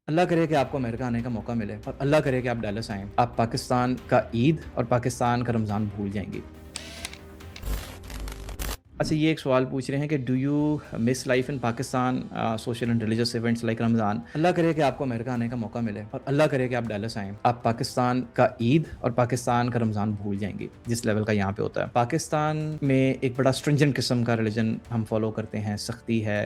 अल्लाह करे कि आपको अमेरिका आने का मौका मिले और अल्लाह करे कि आप डैलस आएँ। आप पाकिस्तान का ईद और पाकिस्तान का रमज़ान भूल जाएँगी। अच्छा, ये एक सवाल पूछ रहे हैं कि do you miss life in Pakistan social and religious events like Ramzan. अल्लाह करे कि आपको अमेरिका आने का मौका मिले और अल्लाह करे कि आप डैलस आएँ। आप पाकिस्तान का ईद और पाकिस्तान का रमज़ान भूल जाएंगी जिस लेवल का यहाँ पे होता है। पाकिस्तान में एक बड़ा स्ट्रिंजेंट किस्म का रिलीजन हम फॉलो करते हैं, सख्ती है,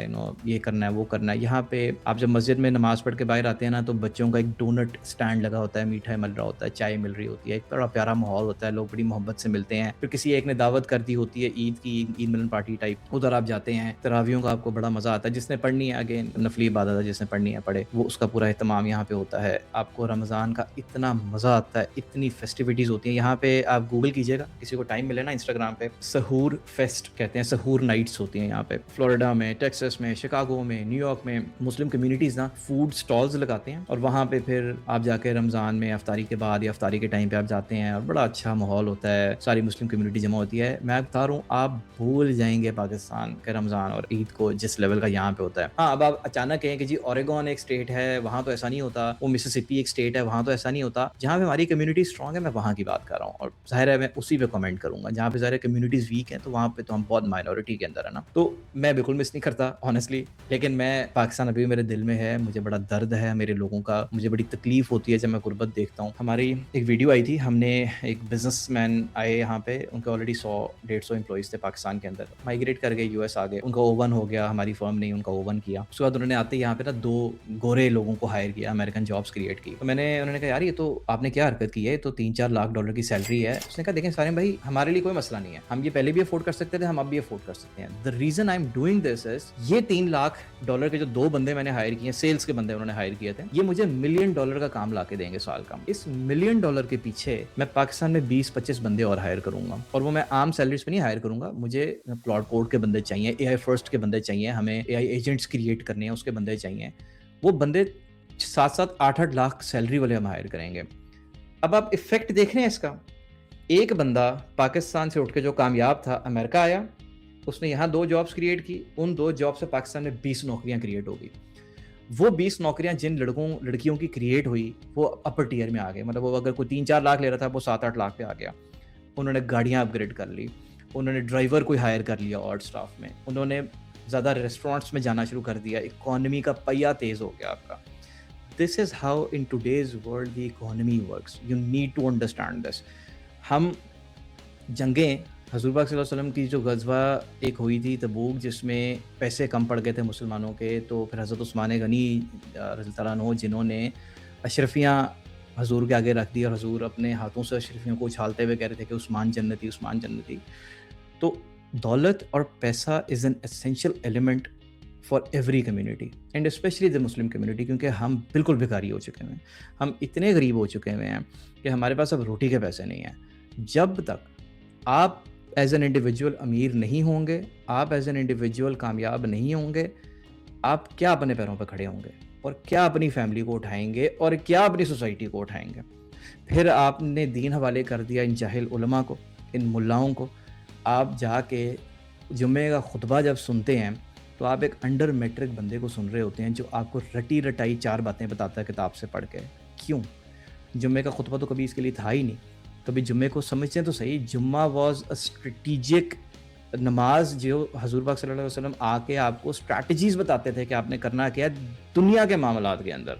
ये करना है वो करना है। यहाँ पे आप जब मस्जिद में नमाज पढ़ के बाहर आते हैं ना, तो बच्चों का एक डोनट स्टैंड लगा होता है, मीठा मिल रहा होता है, चाय मिल रही होती है, एक बड़ा प्यारा माहौल होता है, लोग बड़ी मोहब्बत से मिलते हैं। फिर किसी एक ने दावत कर दी होती है ईद की, ईद मिलन पार्टी टाइप, उधर आप जाते हैं, तरावियों का आपको बड़ा मज़ा आता है। जिसने पढ़नी है, अगेन नफली इबादत है, जिसने पढ़नी है पढ़े, वो उसका पूरा एहतमाम यहाँ पे होता है। आपको रमज़ान का इतना मज़ा आता है, इतनी फेस्टिविटीज़ होती हैं यहाँ पे। आप गूगल कीजिएगा, किसी को टाइम मिले ना, इंस्टाग्राम पे सहूर फेस्ट कहते हैं, सहूर नाइट्स होती हैं यहाँ पे। फ्लोरिडा में, टेक्सास में, शिकागो में, न्यूयॉर्क में मुस्लिम कम्युनिटीज़ ना फूड स्टॉल्स लगाते हैं और वहाँ पे फिर आप जाके रमज़ान में अफ्तारी के बाद या अफ्तारी के टाइम पे आप जाते हैं और बड़ा अच्छा माहौल होता है, सारी मुस्लिम कम्युनिटी जमा होती है। मैं बता रहा हूँ, आप भूल जाएंगे पाकिस्तान के रमज़ान और ईद को जिस लेवल का यहाँ पे होता है। हाँ, अब आप अचानक कहें कि जी ओरेगोन एक स्टेट है, वहाँ तो ऐसा नहीं होता, वो मिसिसिपी एक स्टेट है, वहाँ तो ऐसा नहीं होता। जहाँ पे हमारी कम्युनिटी स्ट्रॉन्ग है, मैं वहाँ की बात कर रहा हूँ और ज़ाहिर है मैं उसी पे कमेंट करूँगा। जहाँ पे ज़ाहिर कम्युनिटीज़ वीक हैं, तो वहाँ पे तो हम बहुत माइनॉरिटी के अंदर है ना, तो मैं बिल्कुल मिस नहीं करता ऑनेस्टली। लेकिन मैं पाकिस्तान अभी भी मेरे दिल में है, मुझे बड़ा दर्द है मेरे लोगों का, मुझे बड़ी तकलीफ होती है जब मैं गुर्बत देखता हूँ। हमारी एक वीडियो आई थी, हमने एक बिजनेसमैन आए यहाँ पे, उनके ऑलरेडी 100-150 एम्प्लॉइज़ थे पाकिस्तान के अंदर, माइग्रेट कर गए, यूएस आ गए, उनका ओवन हो गया, हमारी फर्म ने उनका ओवन किया। उसके बाद उन्होंने आते ही यहाँ पे ना 2 गोरे लोगों को हायर किया, अमेरिकन जॉब्स क्रिएट की। तो उन्होंने कहा, यार ये तो आपने क्या हरकत की है, तो 3-4 लाख डॉलर की सैलरी है। उसने कहा, देखें सारिम भाई, हमारे लिए कोई मसला नहीं है, हम ये पहले भी अफोर्ड कर सकते थे, हम अब भी अफोर्ड कर सकते हैं। The reason I am doing this is, ये 3 लाख डॉलर के जो 2 बंदे मैंने हायर किए, सेल्स के बंदे उन्होंने हायर किए थे, ये मुझे $1 मिलियन का काम ला के देंगे साल का। इस $1 मिलियन के पीछे मैं पाकिस्तान में 20-25 बंदे और हायर करूंगा, और वो मैं आम सैलरीज पे नहीं हायर करूंगा। मुझे प्लॉट कोड के बंदे चाहिए, एआई फर्स्ट के बंदे चाहिए, हमें एआई एजेंट्स क्रिएट करने हैं, उसके बंदे चाहिए। वो बंदे 7-7, 8-8 लाख सैलरी वाले हम हायर करेंगे। अब आप इफेक्ट देख रहे हैं इसका। एक बंदा पाकिस्तान से उठ के जो कामयाब था, अमेरिका आया, उसने यहाँ 2 जॉब्स क्रिएट की, उन 2 जॉब से पाकिस्तान में 20 नौकरियां क्रिएट हो गई। वो 20 नौकरियां जिन लड़कियों की क्रिएट हुई, वो अपर टियर में आ गए। मतलब वो अगर कोई 3-4 लाख ले रहा था, वो 7-8 लाख पे आ गया। उन्होंने गाड़ियां अपग्रेड कर ली, उन्होंने ड्राइवर कोई हायर कर लिया और स्टाफ में, उन्होंने ज़्यादा रेस्टोरेंट्स में जाना शुरू कर दिया, इकोनॉमी का पहिया तेज़ हो गया आपका। This is how in today's world the economy works, you need to understand this. हम जंगें, हज़ूर पाक सल्लल्लाहु अलैहि वसल्लम की जो गज़वा एक हुई थी तबूक, जिसमें पैसे कम पड़ गए थे मुसलमानों के, तो फिर हज़रत उस्मान गनी रज़ी अल्लाह अन्हु, जिन्होंने अशरफियाँ हज़ूर के आगे रख दी और हज़ूर अपने हाथों से अशरफियों को उछालते हुए कह रहे थे कि उस्मान जन्नती, उस्मान जन्नती। तो दौलत और पैसा is an essential element for every community and specially the Muslim community, क्योंकि हम बिल्कुल भिखारी हो चुके हैं, हम इतने गरीब हो चुके हुए हैं कि हमारे पास अब रोटी के पैसे नहीं हैं। जब तक आप एज एन इंडिविजुअल अमीर नहीं होंगे, आप एज एन इंडिविजुअल कामयाब नहीं होंगे, आप क्या अपने पैरों पर खड़े होंगे और क्या अपनी फैमिली को उठाएंगे और क्या अपनी सोसाइटी को उठाएंगे। फिर आपने दीन हवाले कर दिया इन जाहिल उलमा को, इन मुल्लाओं को। आप जाके जुम्मे का खुतबा जब सुनते हैं, तो आप एक अंडर मैट्रिक बंदे को सुन रहे होते हैं, जो आपको रटी रटाई 4 बातें बताता है किताब से पढ़ के। क्यों? जुम्मे का खुतबा तो कभी इसके लिए था ही नहीं। कभी जुम्मे को समझते तो सही, जुम्मा वॉज अ स्ट्रेटिजिक नमाज, जो हजूर पाक सल्लल्लाहु अलैहि वसल्लम आके आपको स्ट्रैटेजीज बताते थे कि आपने करना क्या है दुनिया के मामलात के अंदर।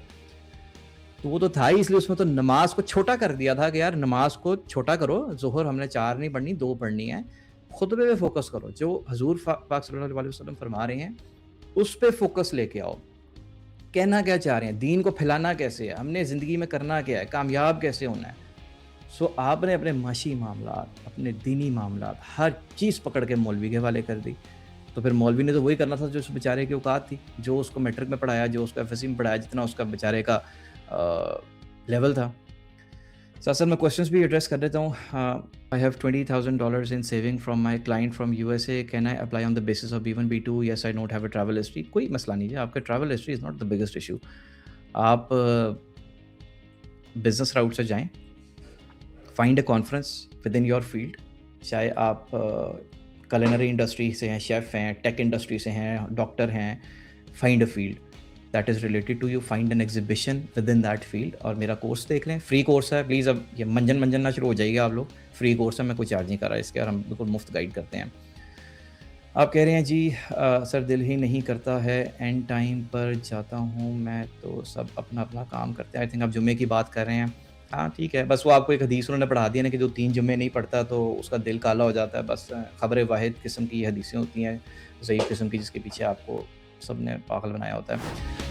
तो वो तो था ही, इसलिए उसमें तो नमाज को छोटा कर दिया था कि यार नमाज को छोटा करो, जोहर हमने 4 नहीं पढ़नी, 2 पढ़नी है, खुतबे पे फोकस करो, जो हजूर पाक सल्लल्लाहु अलैहि वसल्लम फरमा रहे हैं उस पे फोकस लेके आओ। कहना क्या चाह रहे हैं, दीन को फैलाना कैसे है, हमने ज़िंदगी में करना क्या है, कामयाब कैसे होना है। सो आपने अपने माशी मामलात, अपने दीनी मामलात, हर चीज़ पकड़ के मौलवी के हवाले कर दी। तो फिर मौलवी ने तो वही करना था जो उस बेचारे की औकात थी, जो उसको मैट्रिक में पढ़ाया, जो उसको एफएससी में पढ़ाया, जितना उसका बेचारे का लेवल था। साथ साथ मैं क्वेश्चंस भी एड्रेस कर देता हूँ। I have $20,000 in saving from my client from USA, can I apply on the basis of B1 B2? Yes, I don't have a travel history. कोई मसला नहीं है, आपका travel history is not the biggest issue. आप business राउट से जाएँ, find a conference with in your field, चाहे आप culinary इंडस्ट्री से हैं, शेफ़ हैं, टेक इंडस्ट्री से हैं, डॉक्टर हैं, find a field. That is related to you, find an exhibition within that field और मेरा कोर्स देख लें, फ्री कोर्स है। प्लीज़ अब ये मंजन ना शुरू हो जाइए आप लोग, फ्री कोर्स है, मैं कोई चार्ज नहीं कर रहा इसके, और हम बिल्कुल मुफ्त गाइड करते हैं। आप कह रहे हैं जी सर दिल ही नहीं करता है, एंड टाइम पर जाता हूँ मैं तो सब अपना अपना काम करते हैं। आई थिंक आप जुम्मे की बात कर रहे हैं। हाँ ठीक है, बस वो आपको एक हदीस उन्होंने पढ़ा दिया ना कि जो 3 जुम्मे नहीं पढ़ता तो उसका दिल काला हो जाता है। बस खबर वाहिद किस्म की ये हदीसें होती हैं, ज़ईफ़ किस्म की, जिसके पीछे आपको सब ने पागल बनाया होता है।